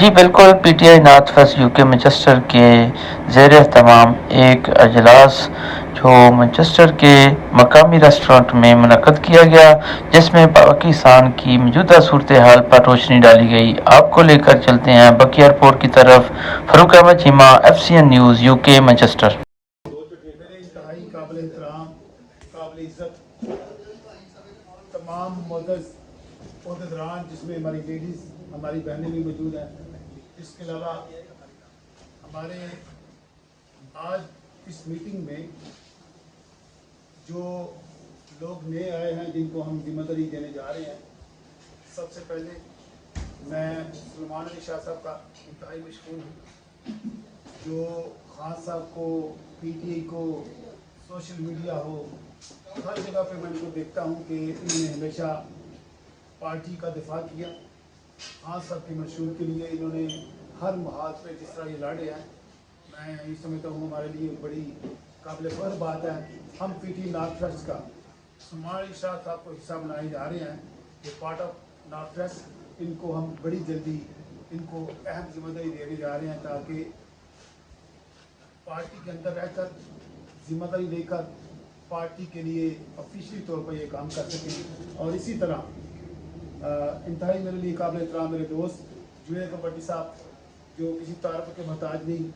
جی بالکل، P T I north west you کے Manchester کے زیر اہتمام ایک اجلاس جو مانچسٹر کے مقامی ریسٹورنٹ میں منعقد کیا گیا، جس میں پاکستان کی موجودہ صورتحال پر روشنی ڈالی گئی۔ آپ کو لے کر چلتے ہیں بکیار پور کی طرف۔ Farooq Ahmed Cheema, FCN news, UK، Manchester. میرے انتہائی قابل احترام، قابل عزت تمام معزز عہدیداران، جس میں ہماری لیڈیز، ہماری بہنیں بھی موجود ہیں، اس کے علاوہ ہمارے آج اس میٹنگ میں جو لوگ نئے آئے ہیں جن کو ہم ذمہ داری دینے جا رہے ہیں، سب سے پہلے میں سلمان علی شاہ صاحب کا انتہائی مشکور ہوں، جو خان صاحب کو، پی ٹی آئی کو، سوشل میڈیا ہو، ہر جگہ پہ میں ان کو دیکھتا ہوں کہ انہوں نے ہمیشہ پارٹی کا دفاع کیا۔ خان صاحب کی منشور کے لیے انہوں نے ہر محاذ پہ جس طرح یہ لڑے ہیں، میں یہ سمجھتا ہوں ہمارے لیے بڑی قابل فخر بات ہے۔ ہم پی ٹی نارتھ ویسٹ کا سلمان علی شاہ صاحب کو حصہ بنائے جا رہے ہیں، یہ پارٹ آف نارتھ ویسٹ، ان کو ہم بڑی جلدی ان کو اہم ذمہ داری دینے جا رہے ہیں تاکہ پارٹی کے اندر رہ کر ذمہ داری لے کر پارٹی کے لیے آفیشلی طور پر یہ کام کر سکیں۔ اور اسی طرح انتہائی میرے لیے قابل احترام میرے دوست جنید بٹی صاحب، جو کسی تعارف کے محتاج نہیں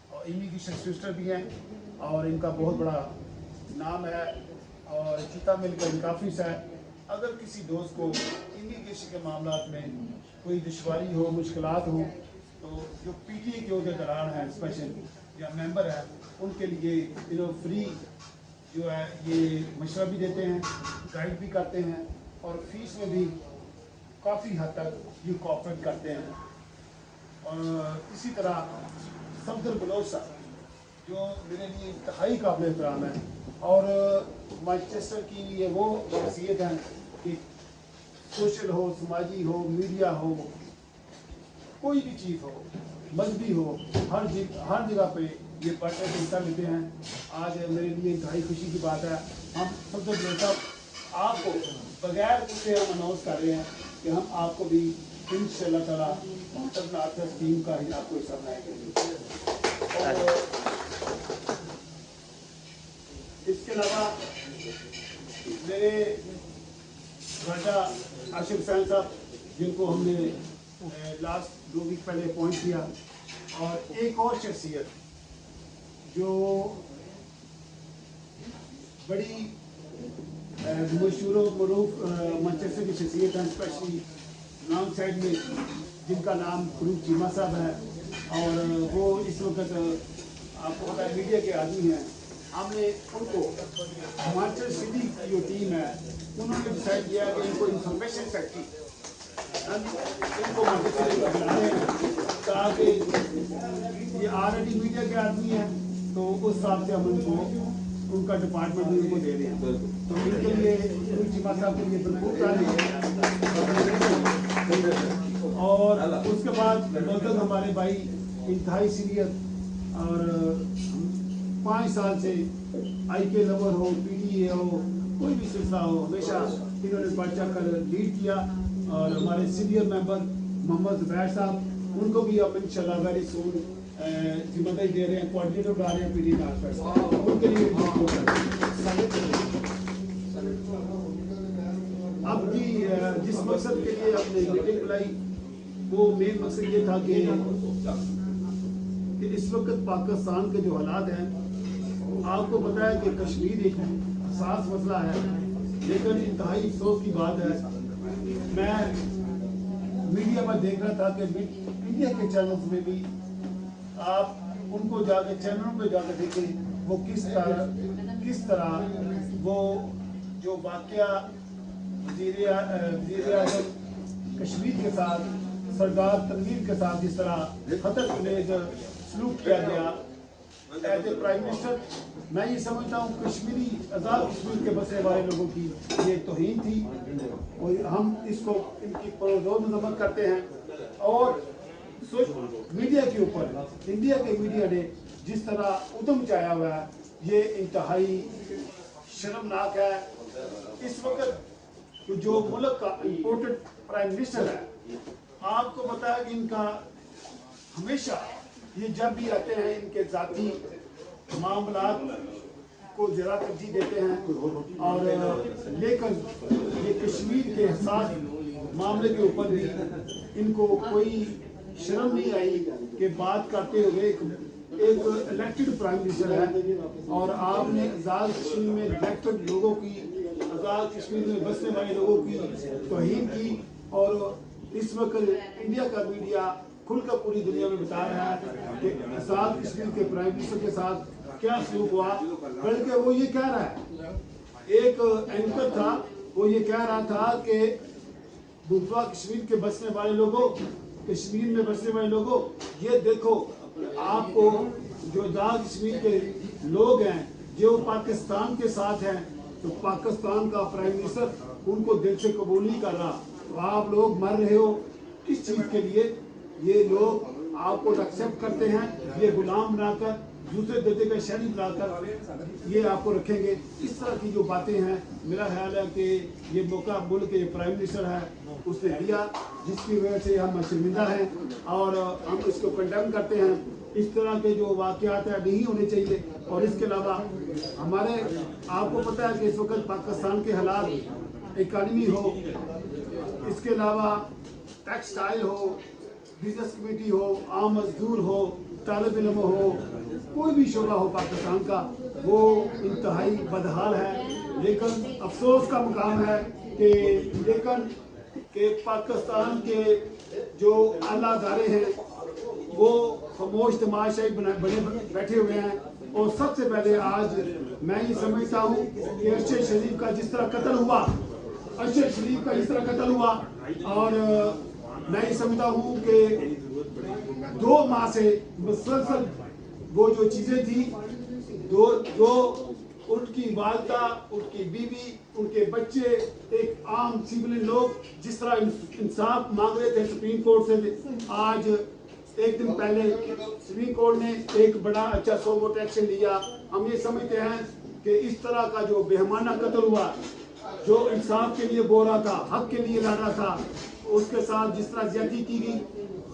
اور امیگریشن سسٹر بھی ہیں، اور ان کا بہت بڑا نام ہے اور چیتا مل کا ان کا آفس ہے۔ اگر کسی دوست کو امیگریشن کے معاملات میں کوئی دشواری ہو، مشکلات ہوں، تو جو پی ٹی اے کے عہدیداران ہیں اسپیشل یا ممبر ہیں، ان کے لیے فری جو ہے یہ مشورہ بھی دیتے ہیں، گائیڈ بھی کرتے ہیں، اور فیس میں بھی کافی حد تک یہ کوآپریٹ کرتے ہیں۔ اور اسی طرح صفدر بلوچ صاحب، جو میرے لیے انتہائی قابل احترام ہے، اور مانچسٹر کی یہ وہ شخصیت ہیں کہ سوشل ہو، سماجی ہو، میڈیا ہو، کوئی بھی چیز ہو، مذہبی ہو، ہر جگہ پہ یہ بڑھ کر حصہ لیتے ہیں۔ آج میرے لیے انتہائی خوشی کی بات ہے، ہم صفدر بلوچ صاحب آپ کو بغیر پوچھے ہم اناؤنس کر رہے ہیں کہ ہم آپ کو بھی انشاءاللہ تعالیٰ نارتھ ویسٹ ٹیم کا ہی آپ کو حصہ بنائیں گے۔ اور اس کے علاوہ میرے راجہ عاشق حسین صاحب، جن کو ہم نے لاسٹ 2 ویک پہلے اپوائنٹ کیا، اور ایک اور شخصیت جو بڑی مشہور و معروف مانچسٹر کی شخصیت ہیں، اسپیشلی لانگ سائڈ میں، جن کا نام فاروق چیمہ صاحب ہے، اور وہ اس وقت آپ کو پتہ ہے میڈیا کے آدمی ہیں۔ ہم نے ان کو ہماچل سٹی کی جو ٹیم ہے، انہوں نے ڈیسائڈ کیا کہ ان کو انفارمیشن سیکٹری ان کو مانچسٹر بنانے ہیں، تاکہ یہ آلریڈی میڈیا کے آدمی ہیں، تو اس حساب سے ہم ان کو ان کا ڈپارٹمنٹ بھی ان کو دے دیں۔ تو ان کے لیے فاروق چیمہ صاحب کے لیے بالکل اور اس کے بعد معزز ہمارے بھائی انتہائی سینئر، اور 5 سال سے آئی کے lower who, P D A ہو، کوئی بھی سلسلہ ہو، ہمیشہ انہوں نے بڑھ چڑھ کر لیڈ کیا۔ اور ہمارے سینئر ممبر محمد زبیر صاحب، ان کو بھی اب انشاءاللہ ویری سون ذمہ داری دے رہے ہیں، کوآرڈینیٹر بنا رہے ہیں پی ڈی نارتھ ویسٹ، ان کے لیے اب جس مقصد کے لیے ہم نے میٹنگ بلائی، وہ مین مقصد یہ تھا کہ اس وقت پاکستان کے جو حالات ہیں، آپ کو پتہ ہے کہ کشمیر ایک حساس مسئلہ ہے، لیکن انتہائی افسوس کی بات ہے، میں میڈیا پر دیکھ رہا تھا کہ انڈیا کے چینلز میں بھی آپ ان کو جا کے چینلوں پہ جا کے دیکھیں، وہ کس طرح وہ جو واقعہ وزیر اعظم کشمیر کے ساتھ، سردار تنویر کے ساتھ جس طرح خطر انگیز سلوک کیا گیا ایز اے پرائم منسٹر، میں یہ سمجھتا ہوں کشمیری آزاد کشمیر کے بسنے والے لوگوں کی یہ توہین تھی، اور ہم اس کو ان کی پرزور مذمت کرتے ہیں۔ اور میڈیا کے اوپر انڈیا کے میڈیا نے جس طرح ادھم چایا ہوا ہے، یہ انتہائی شرمناک ہے۔ اس وقت جو ملک کا امپورٹنٹ پرائم منسٹر ہے، آپ کو پتا ہے کہ ان کا ہمیشہ یہ جب بھی آتے ہیں ان کے ذاتی معاملات کو زیادہ ترجیح دیتے ہیں، اور لیکن یہ کشمیر کے حساس معاملے کے اوپر بھی ان کو کوئی شرم نہیں آئی کہ بات کرتے ہوئے ایک الیکٹڈ پرائم منسٹر ہے، اور آپ نے آزاد کشمیر میں الیکٹڈ لوگوں کی، آزاد کشمیر میں بسنے والے لوگوں کی توہین کی، اور اس وقت انڈیا کا میڈیا کھل کر پوری دنیا میں بتا رہا ہے کہ آزاد کشمیر کے پرائم منسٹر کے ساتھ کیا سلوک ہوا، بلکہ وہ یہ کہہ رہا ہے، ایک اینکر تھا وہ یہ کہہ رہا تھا کہ بھوپا کشمیر کے بسنے والے لوگوں، کشمیر میں بسنے والے لوگوں، یہ دیکھو آپ کو جو آزاد کشمیر کے لوگ ہیں جو پاکستان کے ساتھ ہیں، تو پاکستان کا پرائم منسٹر ان کو دل سے قبول نہیں کر رہا، تو آپ لوگ مر رہے ہو کس چیز کے لیے؟ یہ لوگ آپ کو ایکسپٹ کرتے ہیں، یہ غلام بنا کر، دوسرے درجے کا شہری بنا کر یہ آپ کو رکھیں گے۔ اس طرح کی جو باتیں ہیں، میرا خیال ہے کہ یہ موقع ملک کے پرائم منسٹر ہے اس نے دیا، جس کی وجہ سے ہم شرمندہ ہیں اور ہم اس کو کنڈیم کرتے ہیں۔ اس طرح کے جو واقعات ہیں نہیں ہونے چاہیے۔ اور اس کے علاوہ ہمارے آپ کو پتہ ہے کہ اس وقت پاکستان کے حالات، اکانومی ہو، اس کے علاوہ ٹیکسٹائل ہو، بزنس کمیٹی ہو، عام مزدور ہو، طالب علم ہو، کوئی بھی شعبہ ہو پاکستان کا، وہ انتہائی بدحال ہے۔ لیکن افسوس کا مقام ہے کہ پاکستان کے جو اعلیٰ ادارے ہیں وہ خاموش تماشائی بنے بیٹھے ہوئے ہیں۔ اور سب سے پہلے آج میں یہ سمجھتا ہوں کہ ارشد شریف کا جس طرح قتل ہوا، ارشد شریف کا جس طرح قتل ہوا، اور میں یہ سمجھتا ہوں کہ 2 ماہ سے مسلسل وہ جو چیزیں تھیں، جو ان کی والدہ، ان کی بیوی، ان کے بچے، ایک عام سیولین لوگ جس طرح انصاف مانگ رہے تھے سپریم کورٹ سے، آج ایک دن پہلے سپریم کورٹ نے ایک بڑا اچھا سوبر ایکشن لیا۔ ہم یہ سمجھتے ہیں کہ اس طرح کا جو بےہمانہ قتل ہوا، جو انصاف کے لیے بول رہا تھا، حق کے لیے لڑ رہا تھا، اس کے ساتھ جس طرح زیادتی کی گئی،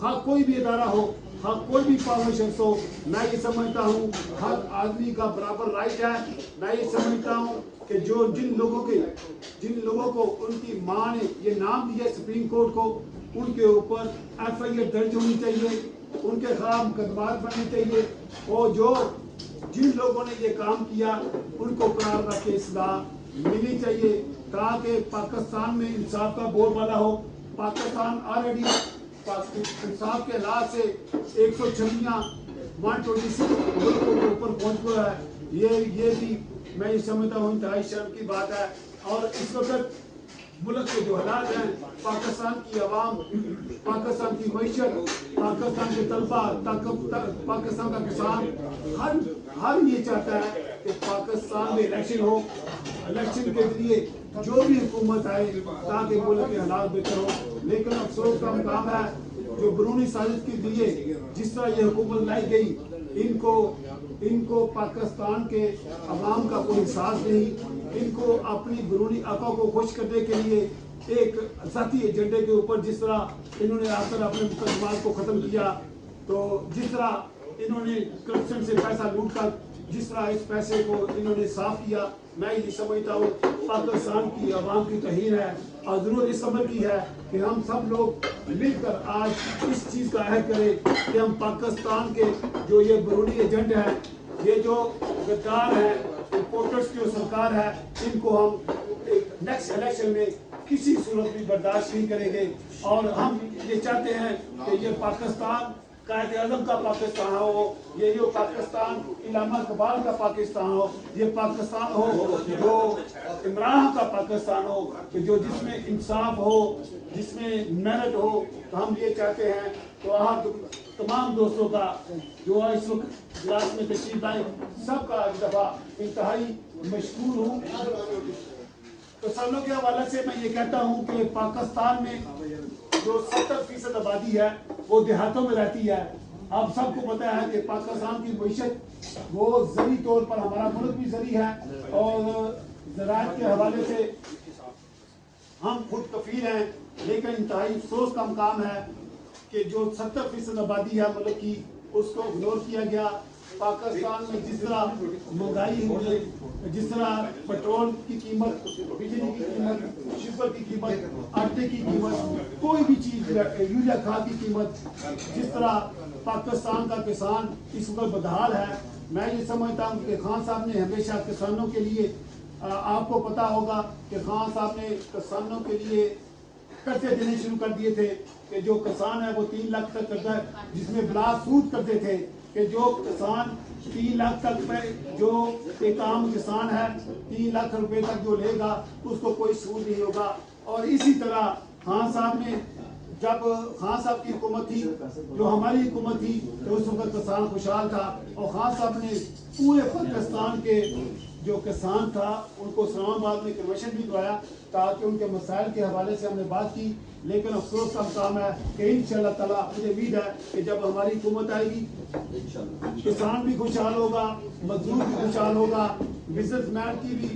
حق کوئی بھی ادارہ ہو، حق کوئی بھی پاور شخص ہو، میں یہ سمجھتا ہوں ہر آدمی کا برابر رائٹ ہے۔ میں یہ سمجھتا ہوں کہ جن لوگوں کو ان کی ماں نے یہ نام دیا سپریم کورٹ کو، ان کے اوپر ایف آئی آر درج ہونی چاہیے، ان کے خلاف مقدمات بننے چاہیے، اور جن لوگوں نے یہ کام کیا ان کو قرار رکھ کے سزا ملنی چاہیے، تاکہ پاکستان میں انصاف کا بول بالا ہو۔ پاکستان آلریڈی انصاف کے لحاظ سے 126 126 ملکوں کے اوپر پہنچ گیا ہے۔ یہ بھی میں یہ سمجھتا ہوں انتہائی شرم کی بات ہے۔ اور اس وقت ملک کے جو حالات ہیں، پاکستان کی عوام، پاکستان کی معیشت، پاکستان کے طلبہ، پاکستان کا کسان، ہر یہ چاہتا ہے کہ پاکستان میں الیکشن ہو، الیکشن کے ذریعے جو بھی حکومت آئے تاکہ ملک کے حالات بہتر ہو۔ لیکن افسوس کا مقام ہے جو بیرونی سازش کے ذریعے جس طرح یہ حکومت لائی گئی، ان کو پاکستان کے عوام کا کوئی احساس نہیں۔ ان کو اپنی بیرونی آقا کو خوش کرنے کے لیے ایک ذاتی ایجنڈے کے اوپر جس طرح انہوں نے آ کر اپنے مقدمات کو ختم کیا، تو جس طرح انہوں نے کرپشن سے پیسہ لوٹ کر جس طرح اس پیسے کو انہوں نے صاف کیا، میں یہ سمجھتا ہوں پاکستان کی عوام کی توہین ہے، اور ضرورت اس عمل کی ہے کہ ہم سب لوگ مل کر آج اس چیز کا عہد کریں کہ ہم پاکستان کے جو یہ بیرونی ایجنٹ ہیں، یہ جو غدار ہیں، رپورٹرز کی جو سرکار ہے، ان کو ہم نیکسٹ الیکشن میں کسی صورت بھی برداشت نہیں کریں گے۔ اور ہم یہ چاہتے ہیں کہ یہ پاکستان قائد اعظم کا پاکستان ہو، یہ جو پاکستان علامہ اقبال کا پاکستان ہو، یہ پاکستان ہو جو عمران کا پاکستان ہو، کہ جس میں انصاف ہو، جس میں محنت ہو۔ تو ہم یہ چاہتے ہیں۔ تو آپ تمام دوستوں کا جو اس وقت اجلاس میں تشریف لائے، سب کا ایک دفعہ انتہائی مشکور ہوں۔ تسلوں کے حوالے سے میں یہ کہتا ہوں کہ پاکستان میں جو 70% آبادی ہے وہ دیہاتوں میں رہتی ہے۔ آپ سب کو پتہ ہے کہ پاکستان کی معیشت وہ زرعی طور پر، ہمارا ملک بھی زرعی ہے اور زراعت کے حوالے سے ہم خود کفیل ہیں، لیکن انتہائی افسوس کا مقام ہے کہ جو 70% آبادی ہے ملک کی اس کو اگنور کیا گیا. پاکستان میں جس طرح مہنگائی ہوئی, جس طرح پیٹرول کی قیمت, بجلی کی قیمت, شکر کی قیمت, آٹے کی قیمت, کوئی بھی چیز, یوریا کھاد کی قیمت, جس طرح پاکستان کا کسان اس وقت بدحال ہے. میں یہ سمجھتا ہوں کہ خان صاحب نے ہمیشہ کسانوں کے لیے, آپ کو پتا ہوگا کہ خان صاحب نے کسانوں کے لیے قرضے دینے شروع کر دیے تھے کہ جو کسان ہے وہ 3 لاکھ تک قرضہ, جس میں بلا سود کرتے تھے کہ جو کسان 3 لاکھ تک پہ, جو ایک عام کسان ہے 3 لاکھ روپے تک جو لے گا اس کو کوئی سود نہیں ہوگا. اور اسی طرح خان صاحب نے, جب خان صاحب کی حکومت تھی, جو ہماری حکومت تھی, تو اس وقت کسان خوشحال تھا. اور خان صاحب نے پورے پاکستان کے جو کسان تھا ان کو اسلام آباد میں کنونشن بھی کرایا تاکہ ان کے مسائل کے حوالے سے ہم نے بات کی. لیکن افسوس کا مقام ہے کہ انشاءاللہ تعالیٰ مجھے امید ہے کہ جب ہماری حکومت آئے گی کسان بھی خوشحال ہوگا, مزدور بھی خوشحال ہوگا, بزنس مین کی بھی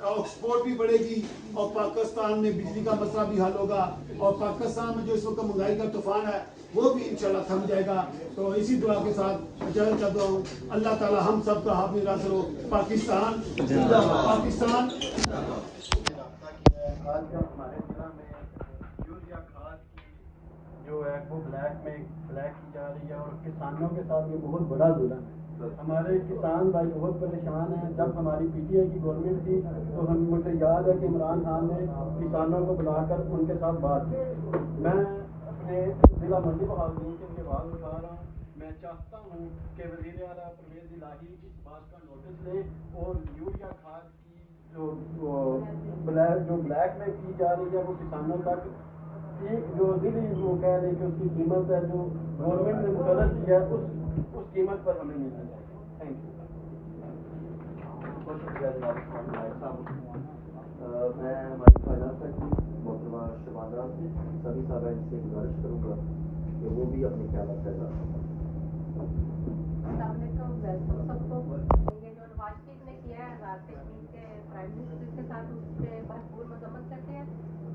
ایکسپورٹ بھی بڑھے گی, اور پاکستان میں بجلی کا مسئلہ بھی حل ہوگا, اور پاکستان میں جو اس وقت مہنگائی کا طوفان ہے وہ بھی انشاءاللہ تھم جائے گا. تو اسی دعا کے ساتھ اجازت چاہتا ہوں. اللہ تعالیٰ ہم سب کا حافظ ناصر ہو. پاکستان پاکستان. آج کل ہمارے ضلع میں یوریا کھاد جو ہے وہ بلیک کی جا رہی ہے, اور کسانوں کے ساتھ یہ بہت بڑا ظلم ہے. ہمارے کسان بھائی بہت پریشان ہیں. جب ہماری پی ٹی آئی کی گورنمنٹ تھی تو مجھے یاد ہے کہ عمران خان نے کسانوں کو بلا کر ان کے ساتھ بات کی. میں اپنے ضلع منڈی بہادر کے لیے آواز اٹھا رہا ہوں. میں چاہتا ہوں کہ وزیر اعلیٰ پرویز الہی اس بات کا نوٹس لیں اور یوریا کھاد کی جو بلیک میں کی جا رہی ہے وہ کسانوں تک, جو ضلع وہ کہہ رہے کہ اس کی قیمت ہے جو گورنمنٹ نے مقرر کی ہے اس قیمت پر ہمیں ملنا چاہیے. Thank you. بہت شکریہ جناب صاحب. میں ہماری فائنانس سیکٹری محترمہ شبانہ سے سبھی صاحبین سے گزارش کروں گا کہ وہ بھی اپنے خیالات کا اظہار کریں. السلام علیکم. ویلکم سب کو. یہ جو نواز شریف نے کیا ہے آزاد کشمیر کے پرائم منسٹر کے ساتھ, اس پہ بھرپور مذمت کرتے ہیں.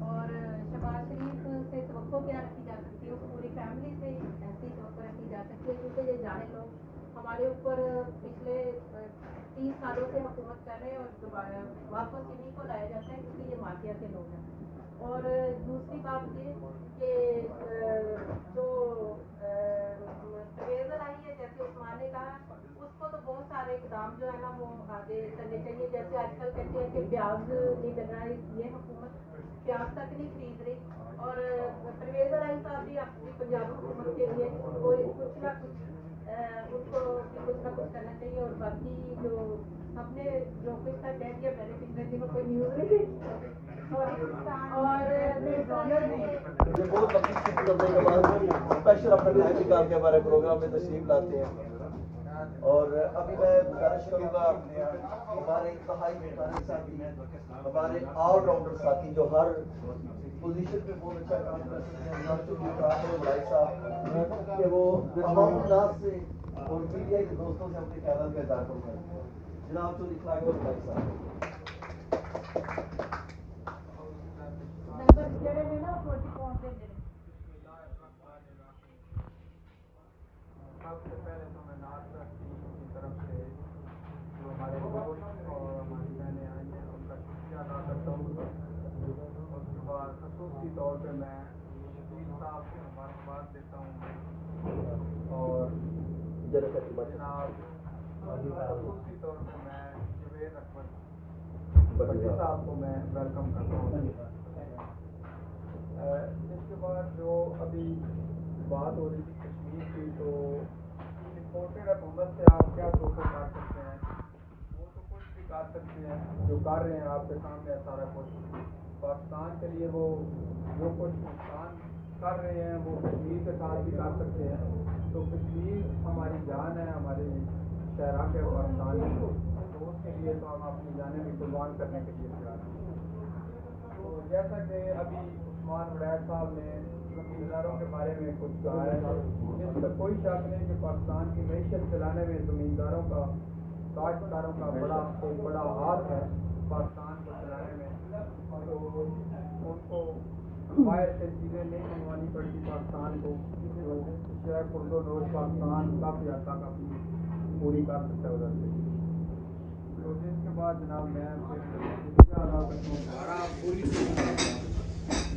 اور شہباز شریف سے توقع کیا رکھی جا سکتی ہے, اس پوری فیملی سے ایسی توقع رکھی جا سکتی ہے کیونکہ یہ جانے لوگ ہمارے اوپر پچھلے 30 سالوں سے حکومت کر رہے ہیں, اور دوبارہ واپس انہیں کو لایا جاتا ہے کیونکہ یہ مافیا کے لوگ ہیں. اور دوسری بات یہ کہ جو پرویز الہی ہے, جیسے عثمان نے کہا, اس کو تو بہت سارے اقدام جو ہے نا وہ آگے کرنے چاہیے. جیسے آج کل کہتے ہیں کہ پیاز نہیں لگ رہا ہے, یہ حکومت پیاز تک نہیں خرید رہی, اور پرویز الہی صاحب بھی اپنی پنجاب حکومت کے لیے کوئی کچھ نہ کچھ ان کو کچھ نہ کچھ کرنا چاہیے. اور باقی جو ہم نے جو کچھ تھا کہہ دیا, میں نے پچھلے دنوں کوئی نیوز نہیں تھی. اور بہت کرنے کے بعد اسپیشل اپنا ٹائم نکال کے ہمارے پروگرام میں تشریف لاتے ہیں. اور ابھی میں گزارش کروں گا ہمارے انتہائی محترم ساتھی, ہمارے آل راؤنڈر ساتھی جو ہر پوزیشن پہ بہت اچھا کام کرتے ہیں, بھائی صاحب کہ وہ عوام الناس سے اور میڈیا کے دوستوں سے اپنے خیالات کا اظہار کرتے ہیں. جناب چودھری خلاق بھائی صاحب. سب سے پہلے تو میں ناز ٹیم کی طرف سے جو ہمارے دوست اور ہماری بہنیں آئی ہیں ان کا شکریہ ادا کرتا ہوں. اس کے بعد خصوصی طور پہ میں شبیر صاحب کو مبارکباد دیتا ہوں, اور جناب خصوصی طور پہ میں جوید اکبر بٹی صاحب کو میں ویلکم کرتا ہوں. اس کے بعد جو ابھی بات ہو رہی تھی کشمیر کی, تو امپورٹڈ حکومت سے آپ کیا توقع کر سکتے ہیں؟ وہ تو کچھ بھی کر سکتے ہیں, جو کر رہے ہیں آپ کے سامنے ہے سارا کچھ. پاکستان کے لیے وہ جو کچھ نقصان کر رہے ہیں وہ کشمیر کے ساتھ بھی کر سکتے ہیں. تو کشمیر ہماری جان ہے, ہماری شہرا کے پاکستان ہے, تو اس کے لیے تو ہم اپنی جانیں بھی قربان کرنے کے لیے تیار ہیں. تو جیسا کہ ابھی عثمان وڑید صاحب نے زمینداروں کے بارے میں کچھ کہا ہے, اس کا کوئی شک نہیں کہ پاکستان کی معیشت چلانے میں زمینداروں کا, کاشتکاروں کا بڑا ہاتھ ہے پاکستان کو چلانے میں. تو ان کو باہر سے چیزیں نہیں منگوانی پڑتی پاکستان کو، جو شیخ پردونوش پاکستان کافی حد تک اپنی پوری کر سکتا ہے ادھر سے۔ تو اس کے بعد جناب میں دوبارہ پوری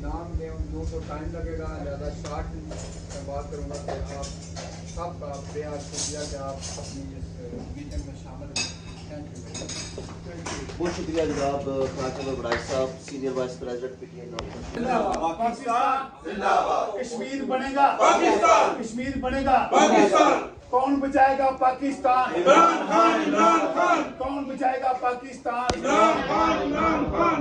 نام دیں ان لوگوں کو ٹائم لگے گا، زیادہ شارٹ میں بات کروں گا کہ آپ سب کا بے حد شکریہ کہ آپ اپنی اس میٹنگ میں شامل ہوئے۔ بہت شکریہ جناب خواجہ بڑائی صاحب، senior vice president P T I. Pakistan زندہ باد، کشمیر بنے گا پاکستان، کشمیر بنے گا پاکستان، کون بچائے گا پاکستان؟ عمران خان، عمران خان، کون بچائے گا پاکستان؟ عمران خان، عمران خان۔